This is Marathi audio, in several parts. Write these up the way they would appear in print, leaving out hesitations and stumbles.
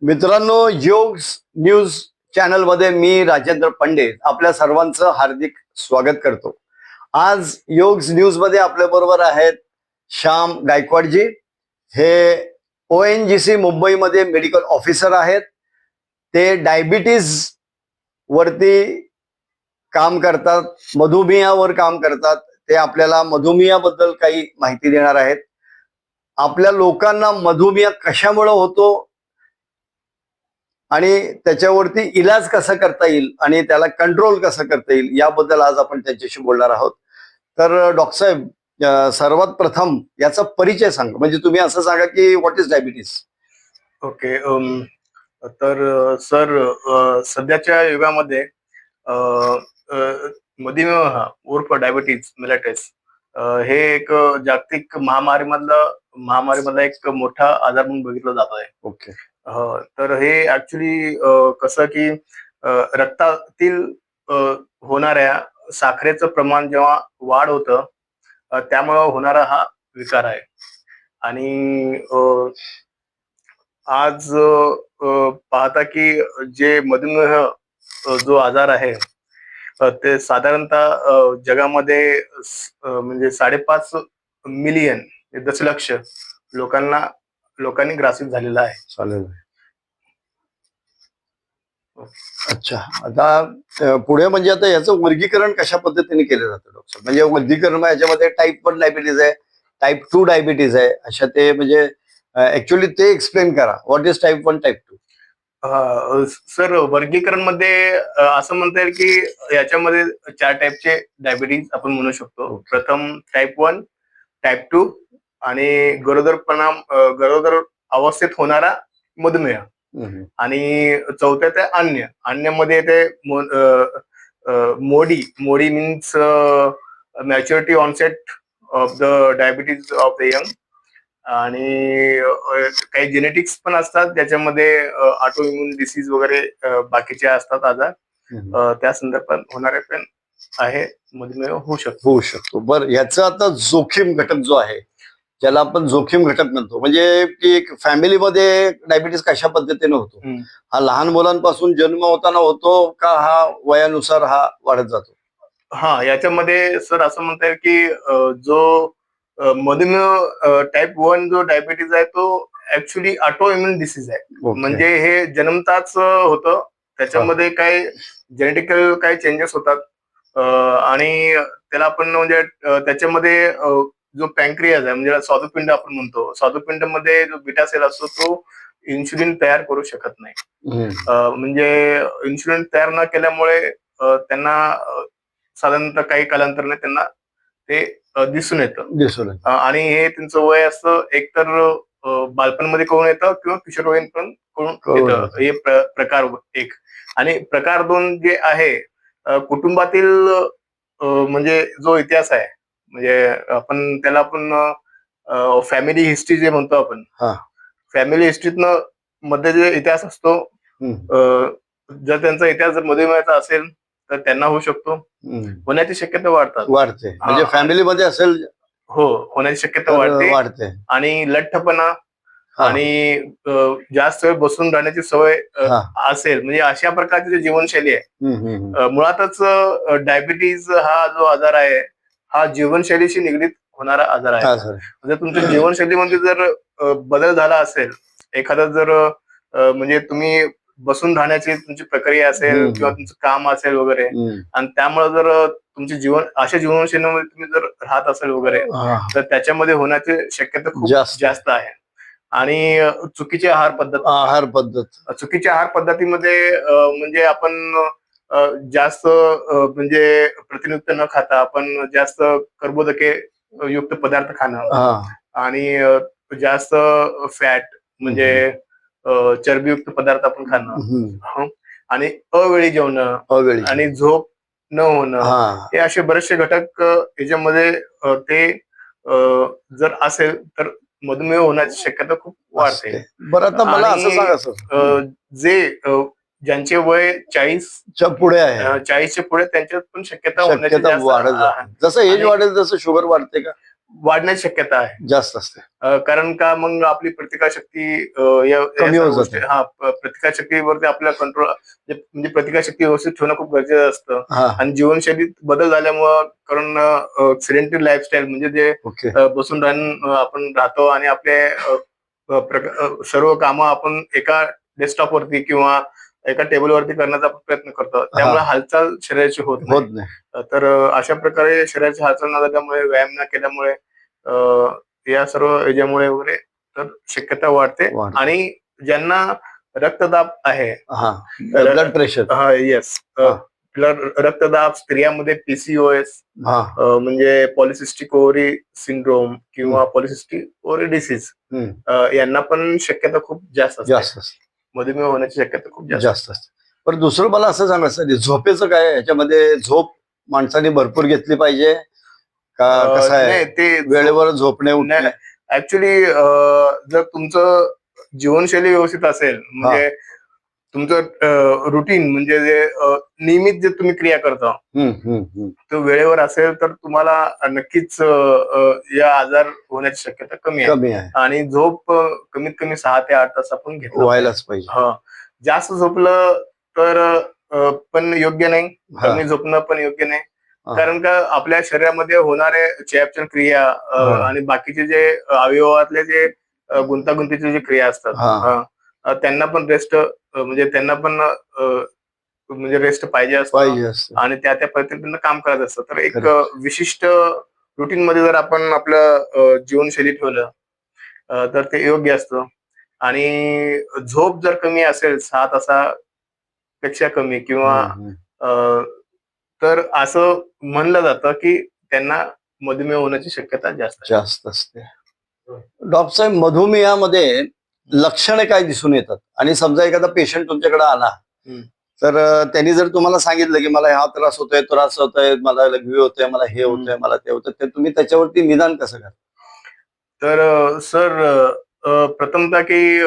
मित्रांनो, योग न्यूज चॅनल मध्ये मी राजेंद्र पंडित आपल्या सर्वांचं हार्दिक स्वागत करतो. आज योग न्यूज मध्ये आपल्या बरोबर आहेत श्याम गायकवाडजी. हे ONGC मुंबईमध्ये मेडिकल ऑफिसर आहेत. ते डायबिटीज वरती काम करतात, मधुमेहावर काम करतात. ते आपल्याला मधुमेहाबद्दल काही माहिती देणार आहेत. आपल्या लोकांना मधुमेह कशामुळे होतो आणि त्याच्यावरती इलाज कसा करता येईल आणि त्याला कंट्रोल कसं करता येईल याबद्दल आज आपण त्यांच्याशी बोलणार आहोत. तर डॉक्टर साहेब, सर्वात प्रथम याचा परिचय सांगा. म्हणजे तुम्ही असं सांगा की व्हॉट इज डायबिटीस. ओके. तर सर, सध्याच्या युगामध्ये मधुमेह उर्फ डायबिटीज मेलाइटिस हे एक जागतिक महामारीमधला एक मोठा आजार म्हणून बघितला जात आहे. ओके. तर हे ऍक्च्युली कसं की रक्तातील होणाऱ्या साखरेचं प्रमाण जेव्हा वाढ होतं त्यामुळे होणारा हा विकार आहे. आणि आज पाहता की जे मधुमेह जो आजार आहे ते साधारणतः जगामध्ये म्हणजे 5.5 मिलियन दशलक्ष लोकांनी ग्रासित झालेला आहे. चालेल. अच्छा, आता पुढे म्हणजे आता याचं वर्गीकरण कशा पद्धतीने केलं जातं डॉक्टर? म्हणजे वर्गीकरण याच्यामध्ये टाईप 1 डायबिटीज आहे, टाईप 2 डायबिटीज आहे, अशा ते म्हणजे ऍक्च्युली ते एक्सप्लेन करा. What is type 1, type 2? Sir, वर्गीकरण मध्ये असं म्हणता येईल की याच्यामध्ये 4 टाईपचे डायबिटीज आपण म्हणू शकतो. प्रथम टाईप 1, टाईप 2 आणि गरोदर अवस्थेत होणारा मधुमेह, आणि चौथ्यात आहे अन्यमध्ये येते MODY means maturity onset of the diabetes of the young. आणि काही जेनेटिक्स पण असतात ज्याच्यामध्ये ऑटो इम्युन डिसीज वगैरे बाकीचे असतात आजार. त्या संदर्भात होणारे पण आहे मधुमेह होऊ शकतो. बरं, याचा आता जोखीम घटक जो आहे, ज्याला आपण जोखीम घटक म्हणतो, म्हणजे की एक फॅमिलीमध्ये डायबिटीस कशा पद्धतीने होतो? हा लहान मुलांपासून जन्म होताना होतो का हा वयानुसार हा वाढत जातो? याच्यामध्ये सर असं म्हणता येईल की जो मधुमेह टाईप 1 जो डायबिटीज आहे तो ऍक्च्युली ऑटो इम्युन डिसीज आहे. म्हणजे हे जन्मताच होतं. त्याच्यामध्ये काही जेनेटिकल काही चेंजेस होतात आणि त्याला आपण म्हणजे त्याच्यामध्ये जो पॅन्क्रियाज आहे म्हणजे स्वादुपिंड आपण म्हणतो, स्वादुपिंडमध्ये जो बीटा सेल असतो तो इन्शुलिन तयार करू शकत नाही. म्हणजे इन्शुलिन तयार न केल्यामुळे त्यांना साधारणतः काही कालांतराने त्यांना ते दिसून येतं. आणि हे त्यांचं वय असतं एकतर बालपणमध्ये कळून येतं किंवा किशोरवयीन पण कळून येतं. हे प्रकार 1. आणि प्रकार 2 जे आहे कुटुंबातील म्हणजे जो इतिहास आहे, म्हणजे त्याला फॅमिली हिस्ट्री जे म्हणतो आपण, फॅमिली हिस्ट्रीतनं मध्ये जे इतिहास असतो, जर त्यांचा इतिहास जर मधुमेहाचा असेल तर त्यांना होऊ शकतो. होण्याची शक्यता वाढते. म्हणजे फॅमिलीमध्ये असेल होण्याची शक्यता वाढते. आणि लठ्ठपणा आणि जास्त वेळ बसून राहण्याची सवय असेल, म्हणजे अशा प्रकारची जी जीवनशैली आहे. मुळातच डायबिटीज हा जो आजार आहे हा जीवनशैलीशी निगडीत होणारा आजार आहे. जर तुमच्या जीवनशैलीमध्ये जर बदल झाला असेल, एखादा जर म्हणजे तुम्ही बसून राहण्याची तुमची प्रक्रिया असेल किंवा तुमचं काम असेल वगैरे, आणि त्यामुळे जर तुमची अशा जीवनशैलीमध्ये तुम्ही जर राहत असेल वगैरे, तर त्याच्यामध्ये होण्याची शक्यता खूप जास्त आहे. आणि चुकीच्या आहार पद्धतीमध्ये म्हणजे आपण जास्त म्हणजे प्रतिनियुक्त न खाता आपण जास्त कर्बोदके युक्त पदार्थ खाणं, आणि जास्त फॅट म्हणजे चरबीयुक्त पदार्थ आपण खाणं, आणि अवेळी जेवणं आणि झोप न होणं, हे असे बरेचसे घटक याच्यामध्ये ते जर असेल तर मधुमेह होण्याची शक्यता खूप वाढते. बरं, आता मला असं सांगा सर, जे ज्यांचे वय 40च्या पुढे आहे, 40च्या पुढे त्यांच्यात पण शक्यता होण्याची वाढत जाते. जसं एज वाढेल तसं शुगर वाढते का? वाढण्याची शक्यता आहे. जास्त असते. कारण का मग आपली प्रतिकारशक्ती कमी होत जाते. प्रतिकारशक्तीवरती आपला कंट्रोल म्हणजे प्रतिकारशक्ती व्यवस्थित ठेवणं खूप गरजेचं असतं. हा. आणि जीवनशैलीत बदल झाल्यामुळं कारण सेडेंटरी लाईफस्टाईल म्हणजे जे ओके. बसून आपण राहतो आणि आपले सर्व कामं आपण एका डेस्कटॉपवरती किंवा एका टेबलवरती करण्याचा प्रयत्न करतो, त्यामुळे हालचाल शरीराची होत होत नाही. नाही. तर अशा प्रकारे शरीराची हालचाल न झाल्यामुळे, व्यायाम न केल्यामुळे या सर्व याच्यामुळे वगैरे तर शक्यता वाढते. वाढते. आणि ज्यांना रक्तदाब आहे, हा, ब्लड प्रेशर, हा येस, रक्तदाब, स्त्रियांमध्ये पीसीओएस हा, म्हणजे पॉलिसिस्टिक ओव्हरी सिंड्रोम किंवा पॉलिसिस्टिक ओव्हरी डिसीज, यांना पण शक्यता खूप जास्त जास्त असते. मधुमेह होण्याची शक्यता खूप जास्त असते. पण दुसरं मला असं सांगायचं, झोपेचं काय याच्यामध्ये? झोप माणसाने भरपूर घेतली पाहिजे का कसं आहे? नाही, ते वेळेवर झोपणे उठणे. ऍक्च्युली जर तुमचं जीवनशैली व्यवस्थित असेल, म्हणजे तुमचं रुटीन म्हणजे जे नियमित जे तुम्ही क्रिया करता तो वेळेवर असेल, तर तुम्हाला नक्कीच या आजार होण्याची शक्यता कमी आहे. आणि झोप कमीत कमी 6 ते 8 तास आपण घेतलं व्हायलाच पाहिजे. जास्त झोपलं तर पण योग्य नाही, कमी झोपणं पण योग्य नाही. कारण का आपल्या शरीरामध्ये होणारे चयापचय क्रिया आणि बाकीचे जे अवयवातले जे गुंतागुंतीचे जे क्रिया असतात, त्यांना पण रेस्ट म्हणजे त्यांना पण म्हणजे रेस्ट पाहिजे असतं आणि त्या पद्धतीने काम करत असतं. तर एक विशिष्ट रुटीन मध्ये जर आपण आपलं जीवनशैली ठेवलं तर ते योग्य असतं. आणि झोप जर कमी असेल 6 तासापेक्षा कमी किंवा तर असं म्हणलं जातं की त्यांना मधुमेह होण्याची शक्यता जास्त असते. डॉक्टर साहेब, मधुमेहामध्ये लक्षणे काय दिसून येतात? आणि समजा एखादा पेशंट तुमच्याकडे आला, तर त्यांनी जर तुम्हाला सांगितलं की मला हा त्रास होतोय, मला लघवी होतोय, मला हे होतंय, मला ते होतंय, तर तुम्ही त्याच्यावरती निदान कसं करता? तर सर, प्रथमतः की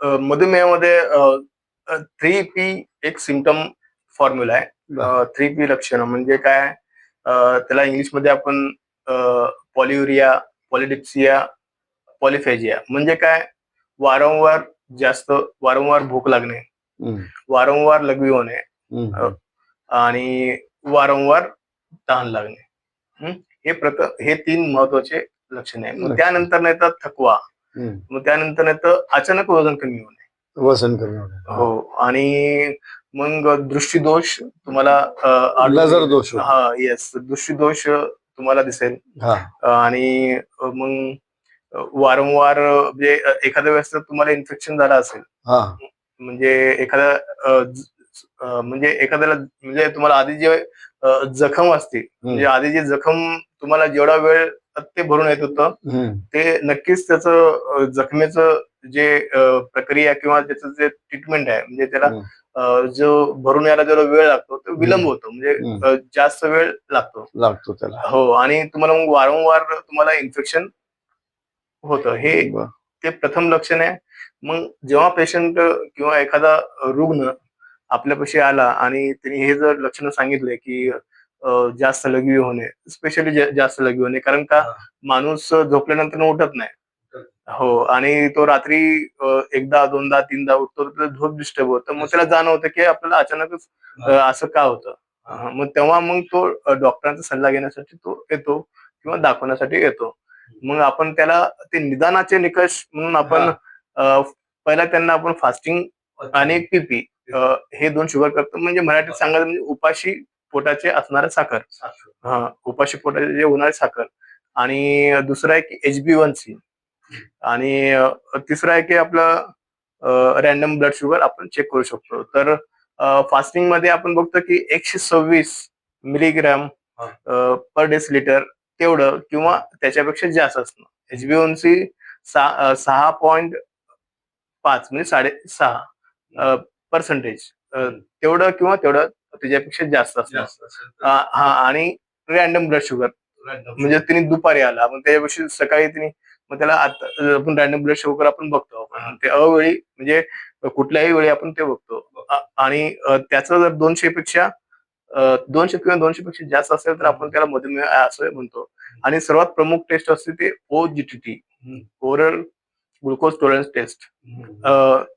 मधुमेहामध्ये 3P एक सिम्पटम फॉर्म्युला आहे. 3P लक्षणं म्हणजे काय? त्याला इंग्लिशमध्ये आपण पॉलियुरिया, पॉलिडिप्सिया, पॉलिफेजिया म्हणजे काय? वारंवार भूक लागणे, वारंवार लघवी होणे आणि वारंवार तहान लागणे, हे 3 महत्वाचे लक्षण आहे. मग त्यानंतर येतात थकवा, मग त्यानंतर येतं अचानक वजन कमी होणे. हो. आणि मग दृष्टीदोष तुम्हाला नजर दोष. येस, दृष्टीदोष तुम्हाला दिसेल. आणि मग वारंवार म्हणजे एखाद्या वेळेस जर तुम्हाला इन्फेक्शन झालं असेल, म्हणजे एखाद्याला म्हणजे तुम्हाला आधी जे जखम असते, म्हणजे आधी जी जखम तुम्हाला जेवढा वेळ ते भरून येत होतं, ते नक्कीच त्याचं जखमेचं जे प्रक्रिया किंवा त्याचं जे ट्रीटमेंट आहे, म्हणजे त्याला जो भरून यायला जेवढा वेळ लागतो तो विलंब होतो, म्हणजे जास्त वेळ लागतो त्याला. हो. आणि तुम्हाला मग वारंवार तुम्हाला इन्फेक्शन होतं, हे ते प्रथम लक्षण आहे. मग जेव्हा पेशंट किंवा एखादा रुग्ण आपल्यापाशी आला आणि त्यांनी हे जर लक्षणं सांगितले की जास्त लघवी होणे, स्पेशली जास्त लघवी होणे, कारण का माणूस झोपल्यानंतर उठत नाही. हो. आणि तो रात्री एकदा, दोनदा, तीनदा उठतो, तर त्याला झोप डिस्टर्ब होतं. मग त्याला जाणवतं की आपल्याला अचानकच असं का होतं. मग तेव्हा तो डॉक्टरांचा सल्ला घेण्यासाठी तो येतो किंवा दाखवण्यासाठी येतो. मग आपण त्याला ते निदानाचे निकष म्हणून आपण पहिला त्यांना आपण फास्टिंग आणि पीपी हे 2 शुगर करतो. म्हणजे मराठीत सांगायचं म्हणजे उपाशी पोटाचे असणारे साखर, उपाशी पोटाचे जे होणारे साखर. आणि दुसरं आहे की HbA1c. आणि तिसरं आहे की आपलं रॅन्डम ब्लड शुगर आपण चेक करू शकतो. तर फास्टिंग मध्ये आपण बघतो की 126 मिलीग्राम पर डेसिलिटर तेवढं किंवा त्याच्यापेक्षा जास्त असणं. HbA1c 6.5 म्हणजे 6.5% तेवढं किंवा तेवढं त्याच्यापेक्षा जास्त असणं. आणि रॅन्डम ब्लड शुगर म्हणजे तिने दुपारी आला, मग त्याच्यापेक्षा सकाळी तिने, मग त्याला आपण रॅन्डम ब्लड शुगर आपण बघतो. आपण ते अवेळी म्हणजे कुठल्याही वेळी आपण ते बघतो. आणि त्याचं जर 200 किंवा 200 पेक्षा जास्त असेल तर आपण त्याला मधुमेह असं म्हणतो. आणि सर्वात प्रमुख टेस्ट असते ते OGTT, oral glucose tolerance test.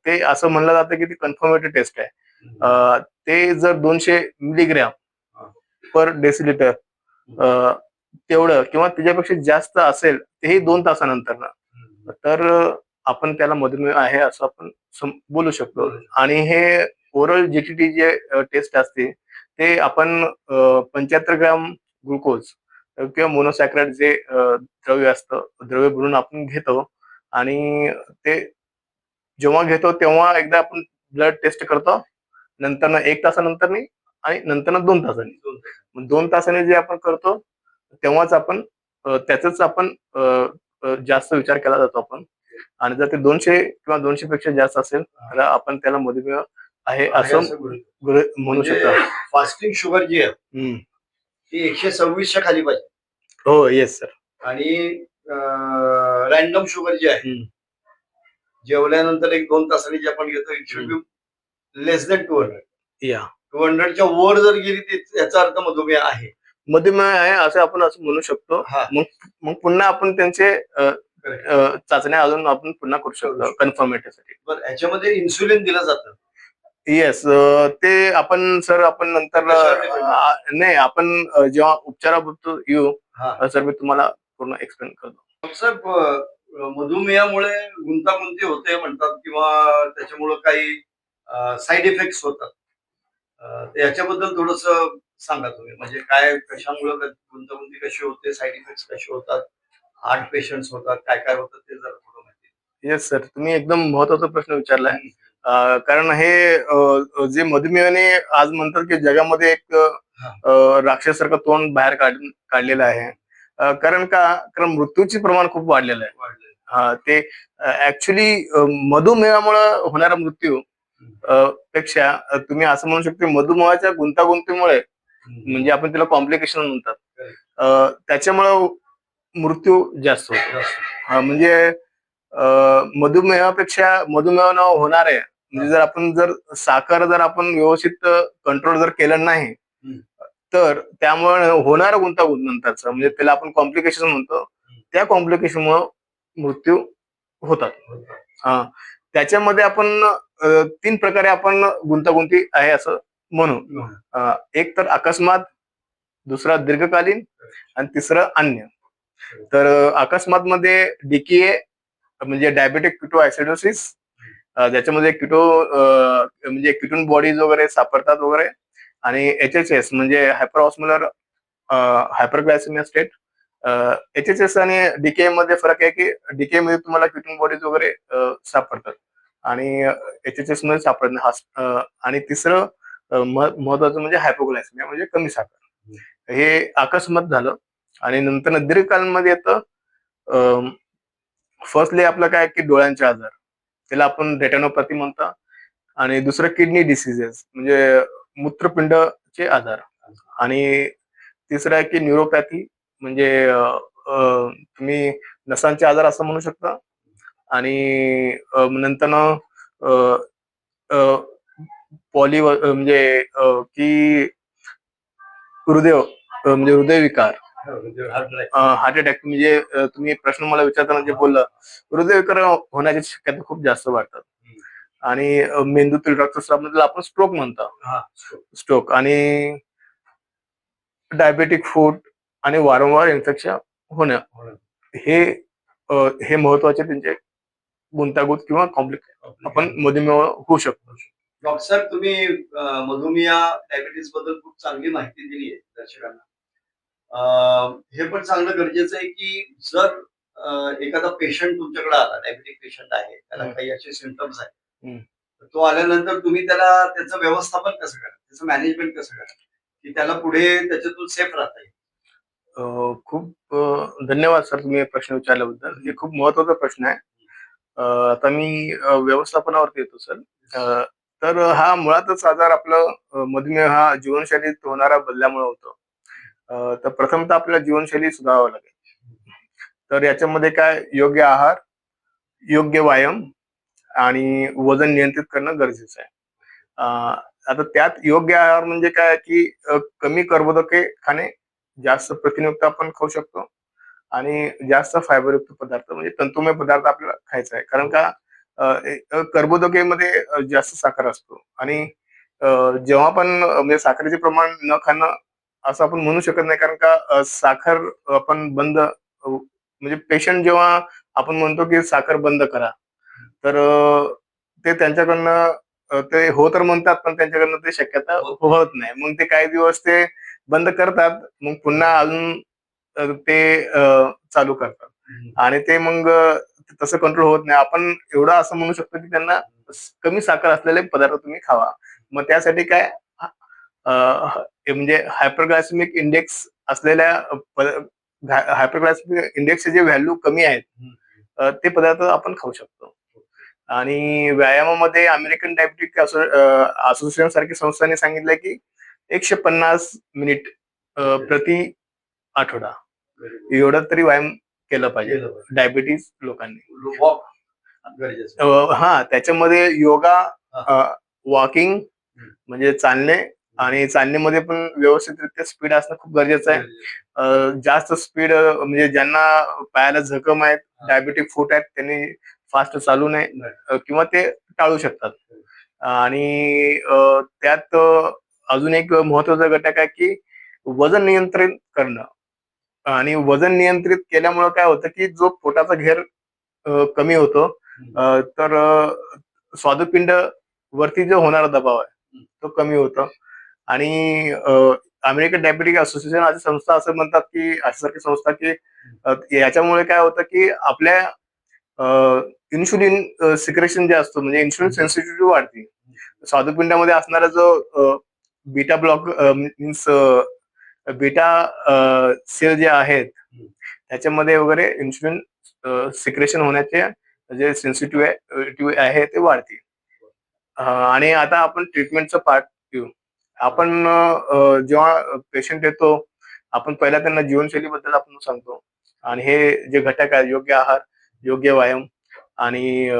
ते असं म्हणलं जातं की ती कन्फर्मेटरी टेस्ट आहे. ते जर 200 मिलीग्रॅम पर डेसिलिटर तेवढं किंवा त्याच्यापेक्षा जास्त असेल, तेही 2 तासानंतर, तर आपण त्याला मधुमेह आहे असं आपण बोलू शकतो. आणि हे ओरल जीटीटी जे टेस्ट असते ते आपण 75 ग्रॅम ग्लुकोज किंवा मोनोसॅक्राइड जे द्रव्य असतं, द्रव्य बनवून आपण घेतो. आणि ते जेव्हा घेतो तेव्हा एकदा आपण ब्लड टेस्ट करतो, नंतर 1 तासानंतर आणि नंतर 2 तासांनी. 2 तासांनी जे आपण करतो तेव्हाच आपण त्याचाच आपण जास्त विचार केला जातो आपण. आणि जर ते 200 किंवा 200 पेक्षा जास्त असेल तर आपण त्याला मधुमेह आहे असं म्हणू शकतो. फास्टिंग शुगर जी आहे ती 126च्या खाली पाहिजे. हो, येस सर. आणि रॅन्डम शुगर जी आहे जेवल्यानंतर 1-2 तासांनी जे आपण घेतो it should be less than 200. या 200च्या वर जर गेली याचा अर्थ मधुमेह आहे. मधुमेह आहे असं आपण असं म्हणू शकतो. मग पुन्हा आपण त्यांचे चाचण्या अजून आपण पुन्हा करू शकतो कन्फर्मेटीसाठी. बरं, याच्यामध्ये इन्सुलिन दिलं जातं. येस, ते आपण सर आपण नंतर नाही आपण जेव्हा उपचाराबद्दल येऊ सर मी तुम्हाला पूर्ण एक्सप्लेन करतो. साहेब, मधुमेहामुळे गुंतागुंती होते म्हणतात किंवा त्याच्यामुळे काही साईड इफेक्ट्स होतात. याच्याबद्दल थोडस सांगा तुम्ही, म्हणजे काय कशामुळे गुंतागुंती कशी होते, साईड इफेक्ट्स कसे होतात, हार्ट पेशंट्स होतात, काय काय होतं ते जरा थोडं माहिती. येस सर, तुम्ही एकदम महत्वाचा प्रश्न विचारलाय. कारण हे जे मधुमेहाने आज म्हणतात की जगामध्ये एक राक्षसासारखं तोंड बाहेर काढलेलं आहे. कारण मृत्यूचे प्रमाण खूप वाढलेलं आहे. ते ऍक्च्युली मधुमेहामुळे होणारा मृत्यू पेक्षा तुम्ही असं म्हणू शकता मधुमेहाच्या गुंतागुंतीमुळे, म्हणजे आपण त्याला कॉम्प्लिकेशन म्हणतात, त्याच्यामुळे मृत्यू जास्त होतो. म्हणजे मधुमेह होणार आहे म्हणजे जर साखर आपण व्यवस्थित कंट्रोल जर केलं नाही तर त्यामुळे होणार गुंतागुंत नंतरचा, म्हणजे त्याला आपण कॉम्प्लिकेशन म्हणतो, त्या कॉम्प्लिकेशनमुळे मृत्यू होतात. त्याच्यामध्ये आपण 3 प्रकारे आपण गुंतागुंती आहे असं म्हणू. एक तर अकस्मात, दुसरा दीर्घकालीन आणि तिसरं अन्य. तर अकस्मात मध्ये डीकेए म्हणजे डायबेटिक किटोएसिडोसिस, ज्याच्यामध्ये म्हणजे किटोन बॉडीज वगैरे सापडतात वगैरे. आणि HHS म्हणजे हायपरऑस्मोलर हायपरग्लायसेमिया स्टेट. HHS आणि डीके मध्ये फरक आहे की डीके मध्ये तुम्हाला किटोन बॉडीज वगैरे सापडतात आणि HHS मध्ये सापडत नाही. आणि तिसरं महत्वाचं म्हणजे हायपोग्लायसेमिया म्हणजे कमी साखर. हे अकस्मात झालं. आणि नंतर दीर्घकालीनमध्ये येतं फर्स्टली आपलं काय की डोळ्यांचे आजार, त्याला आपण रेटिनोपॅथी म्हणतो. आणि दुसरं किडनी डिसीजेस म्हणजे मूत्रपिंडचे आजार. आणि तिसरं आहे की न्यूरोपॅथी म्हणजे तुम्ही नसांचे आजार असं म्हणू शकता. आणि नंतर पॉली म्हणजे की हृदयविकार, हार्ट अटॅक. म्हणजे तुम्ही प्रश्न मला विचारताना जे बोलला, हृदयविकार होण्याची शक्यता खूप जास्त वाढतात. आणि मेंदूतील रक्तस्राव म्हणजे आपण स्ट्रोक म्हणतो, स्ट्रोक. आणि डायबेटिक फूट आणि वारंवार इन्फेक्शन होणं, हे महत्वाचे त्यांचे गुंतागुंत किंवा कॉम्प्लिकेशन आपण मधुमेह होऊ शकतो. डॉक्टर साहेब, तुम्ही मधुमेह डायबिटीस बद्दल खूप चांगली माहिती दिली आहे दर्शकांना. हे पण चांगलं गरजेचं आहे की जर एखादा पेशंट तुमच्याकडे आला, डायबेटिक पेशंट आहे, त्याला काही असे सिम्पटम्स आहेत, तो आल्यानंतर तुम्ही त्याला त्याचं व्यवस्थापन कसं करा, त्याचं मॅनेजमेंट कसं करा की त्याला पुढे त्याच्यातून सेफ राहता येईल. खूप धन्यवाद सर तुम्ही प्रश्न विचारल्याबद्दल. हे खूप महत्वाचा प्रश्न आहे. आता मी व्यवस्थापनावरती येतो सर. तर हा मुळातच आजार आपलं मधुमेह हा जीवनशैलीत होणारा बदलामुळे होतो. तर प्रथमतः आपल्याला जीवनशैली सुधारावं लागेल. तर याच्यामध्ये काय, योग्य आहार, योग्य व्यायाम आणि वजन नियंत्रित करणं गरजेचं आहे. आता त्यात योग्य आहार म्हणजे काय की कमी कर्बोदके खाणे, जास्त प्रथिनयुक्त आपण खाऊ शकतो. आणि जास्त फायबरयुक्त पदार्थ म्हणजे तंतुमय पदार्थ आपल्याला खायचा आहे. कारण का कर्बोदकेमध्ये जास्त साखर असतो आणि जेव्हा पण म्हणजे साखरेचे प्रमाण न खाणं असं आपण म्हणू शकत नाही. कारण का साखर आपण बंद म्हणजे पेशंट जेव्हा आपण म्हणतो की साखर बंद करा, तर ते त्यांच्याकडनं ते हो तर म्हणतात, पण त्यांच्याकडनं ते शक्यता होत नाही. मग ते काही दिवस ते बंद करतात, मग पुन्हा अजून ते चालू करतात आणि ते मग तसं कंट्रोल होत नाही. आपण एवढं असं म्हणू शकतो की त्यांना कमी साखर असलेले पदार्थ तुम्ही खावा. मग त्यासाठी काय अ, हे म्हणजे हायपरग्लायसेमिक इंडेक्स असलेल्या हायपरग्लायसेमिक इंडेक्सचे जे व्हॅल्यू कमी आहेत, ते पदार्थ आपण खाऊ शकतो. आणि व्यायामामध्ये अमेरिकन डायबेटिक असोसिएशन सारख्या संस्थांनी सांगितलंय की 150 मिनिट प्रति आठवडा एवढं तरी व्यायाम केलं पाहिजे डायबिटीज लोकांनी. हा, त्याच्यामध्ये योगा, वॉकिंग म्हणजे चालणे, आणि चालण्यामध्ये पण व्यवस्थितरित्या स्पीड असणं खूप गरजेचं आहे. जास्त स्पीड म्हणजे ज्यांना पायाला जखम आहेत, डायबेटिक फूट आहेत, त्यांनी फास्ट चालू नये किंवा ते टाळू शकतात. आणि त्यात अजून एक महत्वाचा घटक आहे की वजन नियंत्रित करणं. आणि वजन नियंत्रित केल्यामुळे काय होतं की जो पोटाचा घेर कमी होतो, तर स्वादुपिंड वरती जो होणारा दबाव आहे तो कमी होतो. आणि अमेरिकन डायबेटिक असोसिएशन अशी संस्था असं म्हणतात की अशासारखी संस्था की याच्यामुळे काय होतं की आपल्या इन्शुलिन सिक्रेशन जे असतो, म्हणजे इन्शुलिन सेन्सिटिव्हिटी वाढते. स्वादुपिंडामध्ये असणारा जो beta block means beta cell जे आहेत, त्याच्यामध्ये वगैरे इन्शुलिन सिक्रेशन होण्याचे जे सेन्सिटिव्हिटी आहे ते वाढते. आणि आता आपण ट्रीटमेंटचं पार्ट घेऊ. आपण जेव्हा पेशंट येतो, आपण पहिला त्यांना जीवनशैलीबद्दल आपण सांगतो आणि हे जे घटक आहेत, योग्य आहार, योग्य व्यायाम आणि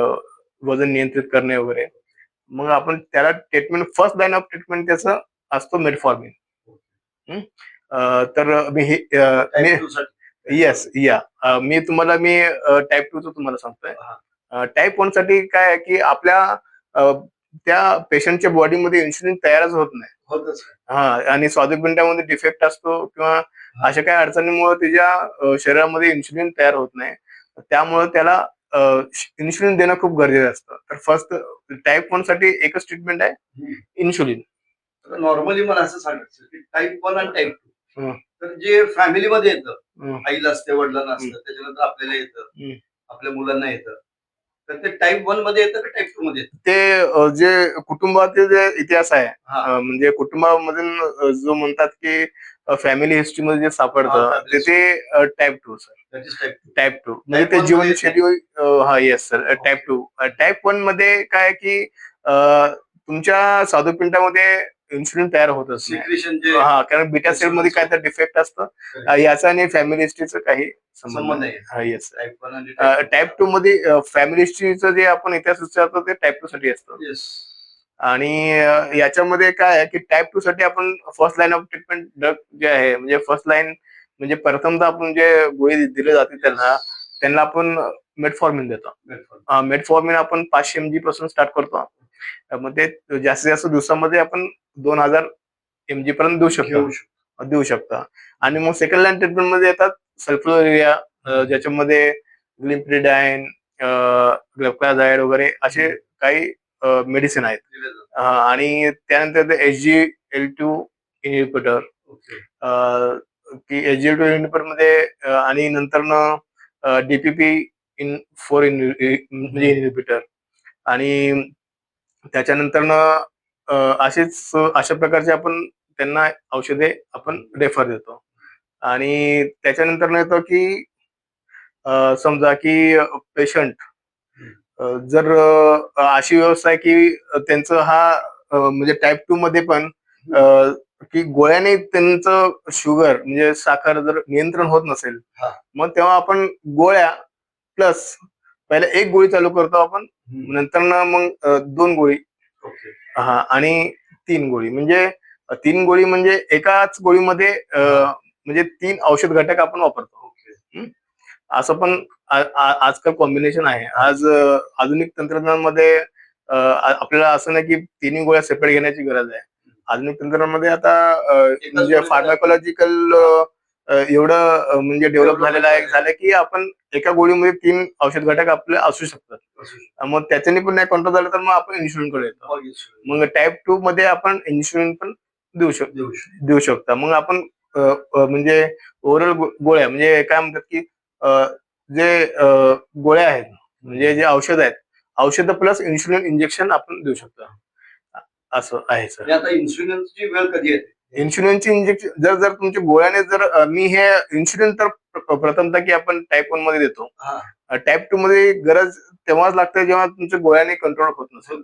वजन नियंत्रित करणे वगैरे. मग आपण त्याला treatment, first line of treatment त्याचं असतो मेटफॉर्मिन. तर मी येस या मी तुम्हाला टाईप 2 चं तुम्हाला सांगतोय. टाईप 1 साठी काय आहे की आपल्या त्या पेशंटच्या बॉडीमध्ये इन्शुलिन तयारच होत नाही. हा, आणि स्वादुपिंडामध्ये डिफेक्ट असतो किंवा अशा काही अडचणीमुळे त्याच्या शरीरामध्ये इन्शुलिन तयार होत नाही. त्यामुळे त्याला इन्शुलिन देणं खूप गरजेचं असतं. तर फर्स्ट टाईप 1 साठी एकच ट्रीटमेंट आहे, इन्शुलिन. नॉर्मली मला असं सांगायचं की टाईप 1 आणि टाईप 2, हं. तर जे फॅमिलीमध्ये येतं, हं. आईला असते, वडिलांना असतं, त्याच्यानंतर आपल्याला येतं, आपल्या मुलांना येतं, तर ते टाईप 1 मध्ये येतं का टाईप 2 मध्ये येतं? ते जे कुटुंबातील जे इतिहास आहे, म्हणजे कुटुंबामधून जो म्हणतात की फॅमिली हिस्ट्री मध्ये जे सापडतं ते टाईप 2 सर. टाईप 2 म्हणजे ते जीवनशैली. हा, येस सर, टाईप 2. टाईप 1 मध्ये काय की तुमच्या स्वादुपिंडामध्ये इन्शुलिन तयार होतच नाही. हा, कारण बीटा सेल मध्ये काय तर डिफेक्ट असतं. याचा आणि फॅमिली हिस्ट्रीचं काही संबंध नाही. हा, येस. टाईप 2 मध्ये फॅमिली हिस्ट्रीचं जे आपण इतिहास विचारतो ते टाईप 2 साठी असतं. आणि याच्यामध्ये काय आहे की टाईप 2 साठी आपण first line of treatment drug जे आहे, म्हणजे फर्स्ट लाईन म्हणजे प्रथमतः आपण जे गोळी दिली जाते त्यांना आपण मेटफॉर्मिन देतो. मेटफॉर्मिन आपण 500 mg पासून स्टार्ट करतो. मग ते जास्तीत जास्त दिवसामध्ये आपण 2000 mg पर्यंत देऊ शकतो. आणि मग सेकंड लाईन ट्रीटमेंट मध्ये येतात सल्फोनेरिया, ज्याच्यामध्ये ग्लिम्प्रिडाइन, ग्लुकाझाइड वगैरे असे काही मेडिसिन आहेत. आणि त्यानंतर SGLT2 इन्हिबिटर, की SGLT2 इन्हिबिटर मध्ये आणि नंतर DPP इन 4 म्हणजे इन्हिबिटर. आणि त्याच्यानंतर अशा प्रकारचे आपण त्यांना औषधे आपण रेफर देतो. आणि त्याच्यानंतर येतं की समजा की पेशंट जर अशी व्यवस्था आहे की त्यांचं म्हणजे टाईप 2 मध्ये पण की गोळ्याने त्यांचं शुगर म्हणजे साखर जर नियंत्रण होत नसेल, मग तेव्हा आपण गोळ्या प्लस पहिले एक गोळी चालू करतो आपण, नंतर मग 2 गोळी, आणि 3 गोळी. म्हणजे 3 गोळी म्हणजे एकाच गोळीमध्ये म्हणजे 3 औषध घटक आपण वापरतो. असं पण आजकाल कॉम्बिनेशन आहे. आज आधुनिक तंत्रज्ञानामध्ये आपल्याला असं नाही की तिन्ही गोळ्या सेपरेट घेण्याची गरज आहे. आधुनिक तंत्रज्ञानामध्ये आता म्हणजे गोळीमध्ये फार्माकोलॉजिकल एवढं म्हणजे डेव्हलप झालं की आपण एका गोळीमध्ये 3 औषध घटक आपले असू शकतात. मग त्याच्याने पण नाही कंट्रोल झालं तर मग आपण इन्शुलिनकडे येतो. मग टाईप 2 मध्ये आपण इन्शुलिन पण देऊ शकता. मग आपण म्हणजे ओरल गोळ्या म्हणजे काय म्हणतात की जे गोळ्या आहेत म्हणजे जे औषध आहेत, औषध प्लस इन्शुलिन इंजेक्शन आपण देऊ शकतो. असं आहे सर. आता इन्शुलिनची वेळ कधी येते? इन्शुलिनची इंजेक्शन जर जर तुमच्या गोळ्याने जर मी हे इन्शुलिन तर प्रथमतः की आपण टाईप 1 मध्ये देतो. टाईप 2 मध्ये गरज तेव्हाच लागते जेव्हा तुमच्या गोळ्याने कंट्रोल होत नसेल.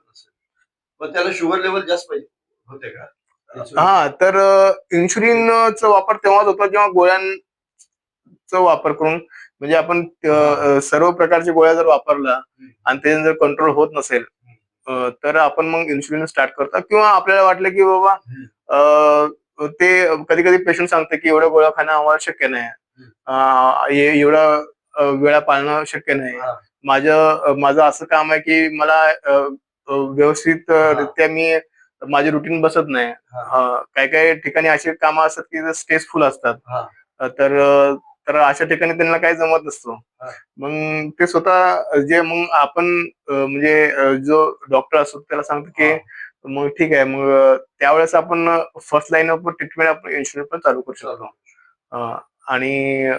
पण त्याला शुगर लेवल जास्त पाहिजे होते का? हा तर इन्शुलिनचा वापर तेव्हाच होतो जेव्हा गोळ्यांचा वापर करून म्हणजे आपण सर्व प्रकारच्या गोळ्या जर वापरला आणि ते जर कंट्रोल होत नसेल तर आपण मग इन्शुलिन स्टार्ट करतो किंवा आपल्याला वाटलं की बाबा ते कधी कधी पेशंट सांगते की एवढ्या गोळ्या खाणं आम्हाला शक्य नाही. एवढा वेळा पाळणं शक्य नाही. माझं असं काम आहे की मला व्यवस्थित रित्या मी माझी रुटीन बसत नाही. काही काही ठिकाणी अशी कामं असतात की स्ट्रेसफुल असतात. तर तर अशा ठिकाणी त्यांना काही जमत नसतो. मग ते स्वतः जे मग आपण म्हणजे जो डॉक्टर असतो त्याला सांगतो की मग ठीक आहे मग त्यावेळेस आपण फर्स्ट लाईन ऑफ ट्रीटमेंट आपण इन्शुलिन पण चालू करू शकतो. आणि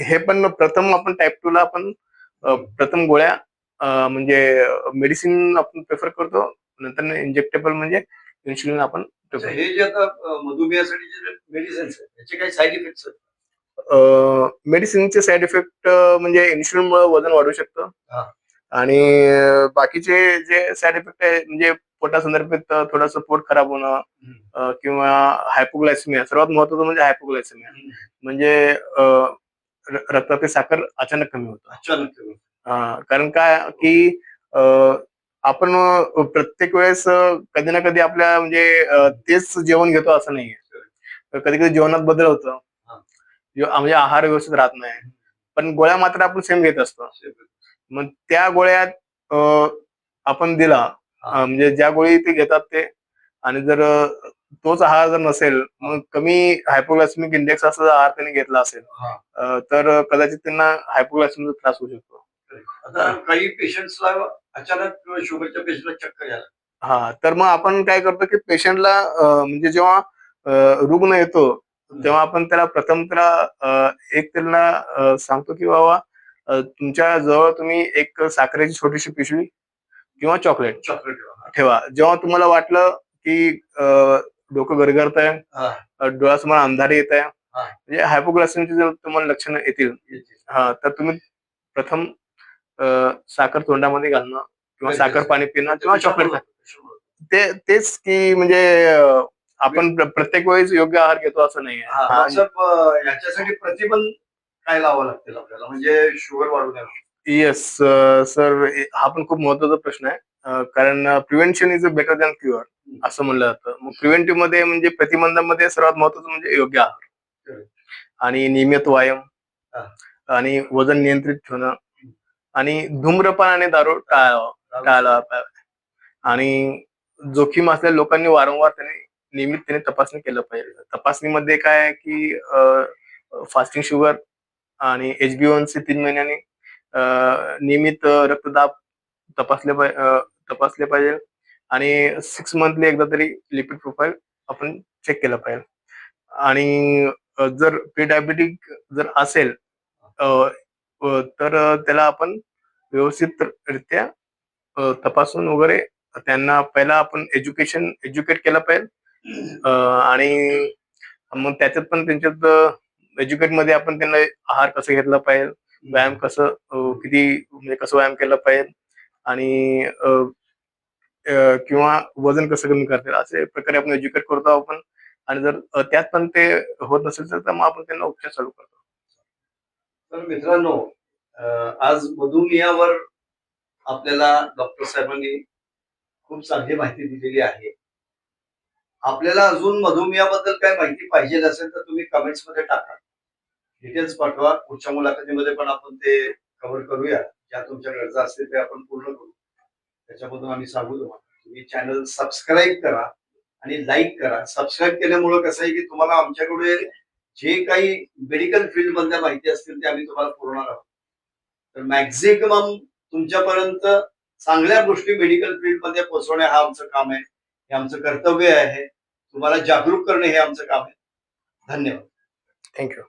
हे पण प्रथम आपण टाईप 2 ला आपण प्रथम गोळ्या म्हणजे मेडिसिन आपण प्रेफर करतो. नंतर इंजेक्टेबल म्हणजे इन्शुलिन आपण हे जे आता मधुमेहासाठी जे मेडिसिन्स आहेत त्याचे काही साईड इफेक्ट्स आहेत? मेडिसिनचे साईड इफेक्ट म्हणजे इन्शुलिनमुळे वजन वाढू शकतं. आणि बाकीचे जे साईड इफेक्ट आहे म्हणजे पोटासंदर्भित थोडंसं पोट खराब होणं किंवा हायपोग्लायसेमिया सर्वात महत्वाचं म्हणजे हायपोग्लायसेमिया म्हणजे रक्तातील साखर अचानक कमी होतं. कारण काय की आपण प्रत्येक वेळेस कधी ना कधी आपल्या म्हणजे तेच जेवण घेतो असं नाहीये. कधी कधी जेवणात बदल होतो. म्हणजे आहार व्यवस्थित राहत नाही. पण गोळ्या मात्र आपण सेम घेत असतो. मग त्या गोळ्यात आपण दिला म्हणजे ज्या गोळी ते घेतात ते आणि जर तोच आहार जर नसेल मग कमी हायपोग्लायसेमिक इंडेक्स असा आहार त्यांनी घेतला असेल तर कदाचित त्यांना हायपोग्लायसेमिकचा त्रास होऊ शकतो. आता काही पेशंट्सला अचानक शुगरच्या पेशंटला चक्कर यायला. तर मग आपण काय करतो की पेशंटला म्हणजे जेव्हा रुग्ण येतो तेव्हा आपण त्याला प्रथम त्याला एक त्यांना सांगतो की बाबा तुमच्या जवळ तुम्ही एक साखरेची छोटीशी पिशवी किंवा चॉकलेट ठेवा. जेव्हा तुम्हाला वाटलं की डोकं गरगरत आहे, डोळ्यासमोर अंधारी येत आहे म्हणजे हायपोग्लायसेमियाची जर तुम्हाला लक्षणं येतील तर तुम्ही प्रथम साखर तोंडामध्ये घालणं किंवा साखर पाणी पिणं किंवा चॉकलेट तेच की म्हणजे आपण प्रत्येक वेळेस योग्य आहार घेतो असं नाहीये. याच्यासाठी प्रतिबंध काय लावावं लागतील आपल्याला म्हणजे शुगर वाढू नये? येस सर हा पण खूप महत्वाचा प्रश्न आहे. कारण prevention is a better than cure असं म्हणलं जातं. मग प्रिव्हेंटिव्ह मध्ये म्हणजे प्रतिबंधामध्ये सर्वात महत्वाचं म्हणजे योग्य आहार आणि नियमित व्यायाम आणि वजन नियंत्रित ठेवणं आणि धूम्रपान आणि दारू टाळायला पाहिजे. आणि जोखीम असलेल्या लोकांनी वारंवार त्यांनी नियमितपणे तपासणी केलं पाहिजे. तपासणीमध्ये काय आहे की फास्टिंग शुगर आणि HbA1c 3 महिन्यांनी नियमित रक्तदाब तपासले पाहिजे आणि 6 मंथली एकदा तरी लिपिड प्रोफाईल आपण चेक केलं पाहिजे. आणि जर प्री डायबेटिक जर असेल तर त्याला आपण व्यवस्थित रित्या तपासून वगैरे त्यांना पहिला आपण एज्युकेट केलं पाहिजे आणि मग त्याच्यात पण त्यांच्यात एज्युकेट मध्ये आपण त्यांना आहार कसं घेतला पाहिजे, व्यायाम कसं किती म्हणजे कसं व्यायाम केला पाहिजे आणि किंवा वजन कसं कमी करता येईल असे प्रकारे आपण एज्युकेट करतो आपण. आणि जर त्यात पण ते होत नसेल तर मग आपण त्यांना उपचार चालू करतो. तर मित्रांनो आज मधुमेहावर आपल्याला डॉक्टर साहेबांनी खूप चांगली माहिती दिलेली आहे. आपल्याला अजून मधुमेहाबद्दल काय माहिती पाहिजे असेल तर तुम्ही कमेंट्स मध्ये टाका. डिटेल्स पाठवा. पुढच्या मुलाखतीमध्ये पण आपण ते कव्हर करूया. ज्या तुमच्या गरजा असतील ते आपण पूर्ण करू. त्याच्यामधून आम्ही सांगू तुम्हाला, तुम्ही चॅनल सबस्क्राईब करा आणि लाईक करा. सबस्क्राईब केल्यामुळे कसं आहे की तुम्हाला आमच्याकडे जे काही मेडिकल फील्ड मधल्या माहिती असतील ते आम्ही तुम्हाला पुरवणार आहोत. तर मॅक्झिमम तुमच्यापर्यंत चांगल्या गोष्टी मेडिकल फील्ड मध्ये पोहोचवणे हा आमचं काम आहे. हे आमचं कर्तव्य आहे. तुम्हाला जागरूक करणे हे आमचं काम आहे. धन्यवाद. थँक्यू.